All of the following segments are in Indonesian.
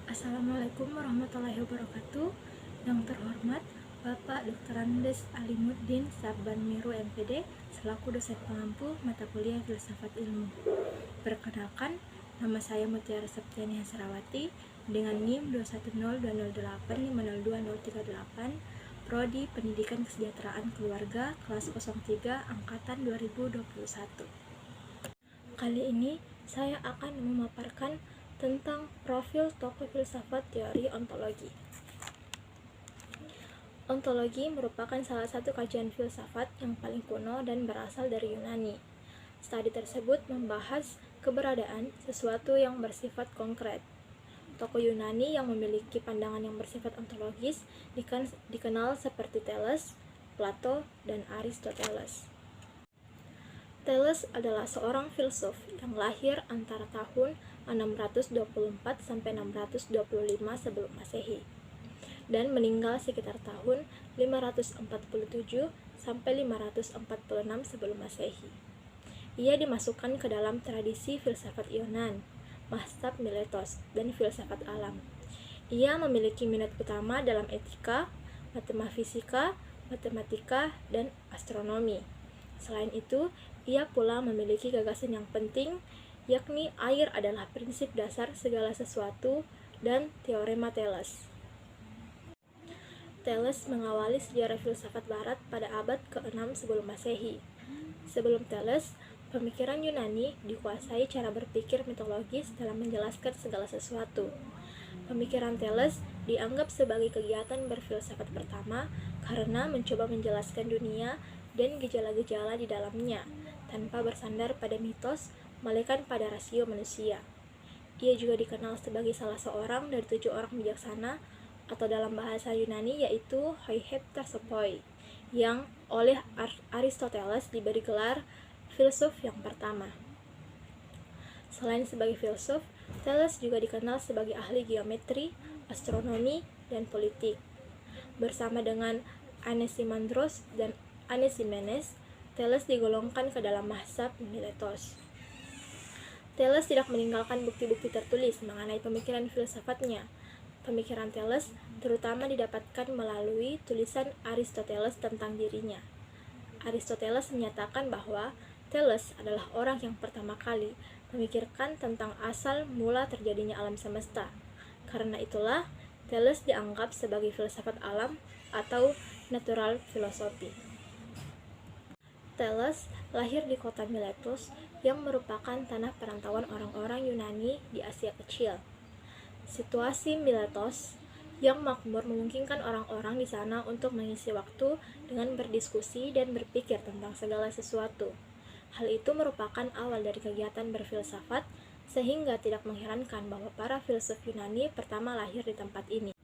Assalamualaikum warahmatullahi wabarakatuh. Yang terhormat Bapak Dr. Andes Alimuddin Sabban Miru MPD selaku dosen pengampu mata kuliah Filsafat Ilmu. Perkenalkan, nama saya Mutiara Septiani Hasrawati dengan NIM 21020850238, Prodi Pendidikan Kesejahteraan Keluarga kelas 03 angkatan 2021. Kali ini saya akan memaparkan tentang profil tokoh filsafat teori ontologi. Ontologi merupakan salah satu kajian filsafat yang paling kuno dan berasal dari Yunani. Studi tersebut membahas keberadaan sesuatu yang bersifat konkret. Tokoh Yunani yang memiliki pandangan yang bersifat ontologis dikenal seperti Thales, Plato, dan Aristoteles. Thales adalah seorang filsuf yang lahir antara tahun 624 sampai 625 sebelum Masehi dan meninggal sekitar tahun 547 sampai 546 sebelum Masehi. Ia dimasukkan ke dalam tradisi filsafat Yunan, mazhab Miletos, dan filsafat alam. Ia memiliki minat utama dalam etika, matemafisika, matematika, dan astronomi. Selain itu, ia pula memiliki gagasan yang penting, yakni air adalah prinsip dasar segala sesuatu dan teorema Thales. Thales mengawali sejarah filsafat barat pada abad ke-6 sebelum Masehi. Sebelum Thales, pemikiran Yunani dikuasai cara berpikir mitologis dalam menjelaskan segala sesuatu. Pemikiran Thales dianggap sebagai kegiatan berfilsafat pertama karena mencoba menjelaskan dunia dan gejala-gejala di dalamnya, tanpa bersandar pada mitos, melainkan pada rasio manusia. Ia juga dikenal sebagai salah seorang dari 7 orang bijaksana, atau dalam bahasa Yunani yaitu Hoiheptasopoi, yang oleh Aristoteles diberi gelar filsuf yang pertama. Selain sebagai filsuf, Thales juga dikenal sebagai ahli geometri, astronomi, dan politik. Bersama dengan Anaximandros dan Anaximenes, Thales digolongkan ke dalam mazhab Miletos. Thales tidak meninggalkan bukti-bukti tertulis mengenai pemikiran filsafatnya. Pemikiran Thales terutama didapatkan melalui tulisan Aristoteles tentang dirinya. Aristoteles menyatakan bahwa Thales adalah orang yang pertama kali memikirkan tentang asal mula terjadinya alam semesta. Karena itulah, Thales dianggap sebagai filsafat alam atau natural philosophy. Thales lahir di kota Miletus yang merupakan tanah perantauan orang-orang Yunani di Asia Kecil. Situasi Miletos yang makmur memungkinkan orang-orang di sana untuk mengisi waktu dengan berdiskusi dan berpikir tentang segala sesuatu. Hal itu merupakan awal dari kegiatan berfilsafat, sehingga tidak mengherankan bahwa para filsuf Yunani pertama lahir di tempat ini.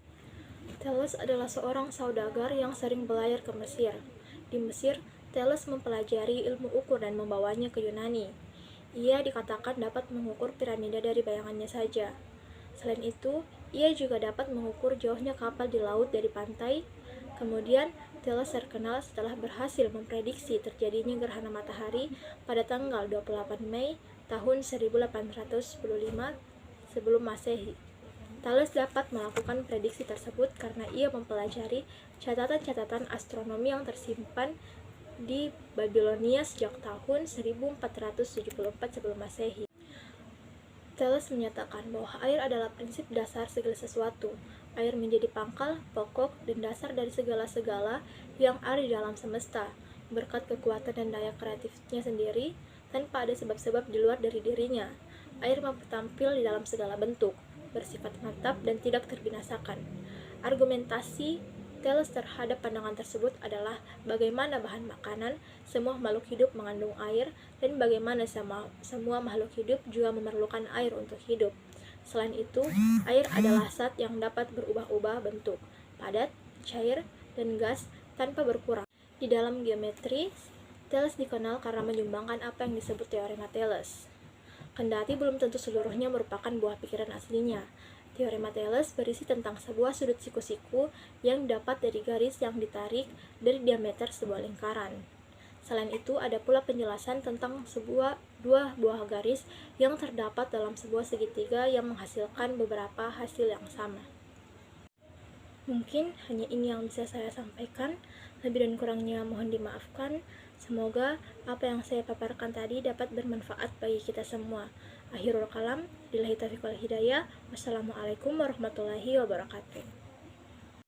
Thales adalah seorang saudagar yang sering berlayar ke Mesir. Di Mesir, Thales mempelajari ilmu ukur dan membawanya ke Yunani. Ia dikatakan dapat mengukur piramida dari bayangannya saja. Selain itu, ia juga dapat mengukur jauhnya kapal di laut dari pantai. Kemudian, Thales terkenal setelah berhasil memprediksi terjadinya gerhana matahari pada tanggal 28 Mei tahun 1815 sebelum Masehi. Thales dapat melakukan prediksi tersebut karena ia mempelajari catatan-catatan astronomi yang tersimpan di Babilonia sejak tahun 1474 sebelum Masehi. Thales menyatakan bahwa air adalah prinsip dasar segala sesuatu. Air menjadi pangkal, pokok, dan dasar dari segala-segala yang ada di dalam semesta, berkat kekuatan dan daya kreatifnya sendiri, tanpa ada sebab-sebab di luar dari dirinya. Air mampu tampil di dalam segala bentuk, bersifat mantap dan tidak terbinasakan. Argumentasi Thales terhadap pandangan tersebut adalah bagaimana bahan makanan, semua makhluk hidup mengandung air, dan bagaimana semua makhluk hidup juga memerlukan air untuk hidup. Selain itu, air adalah zat yang dapat berubah-ubah bentuk, padat, cair, dan gas tanpa berkurang. Di dalam geometri, Thales dikenal karena menyumbangkan apa yang disebut teorema Thales. Kendati belum tentu seluruhnya merupakan buah pikiran aslinya. Teorema Thales berisi tentang sebuah sudut siku-siku yang dapat dari garis yang ditarik dari diameter sebuah lingkaran. Selain itu, ada pula penjelasan tentang sebuah dua buah garis yang terdapat dalam sebuah segitiga yang menghasilkan beberapa hasil yang sama. Mungkin hanya ini yang bisa saya sampaikan, lebih dan kurangnya mohon dimaafkan. Semoga apa yang saya paparkan tadi dapat bermanfaat bagi kita semua. Akhirul kalam, billahi taufiq wal hidayah. Wassalamualaikum warahmatullahi wabarakatuh.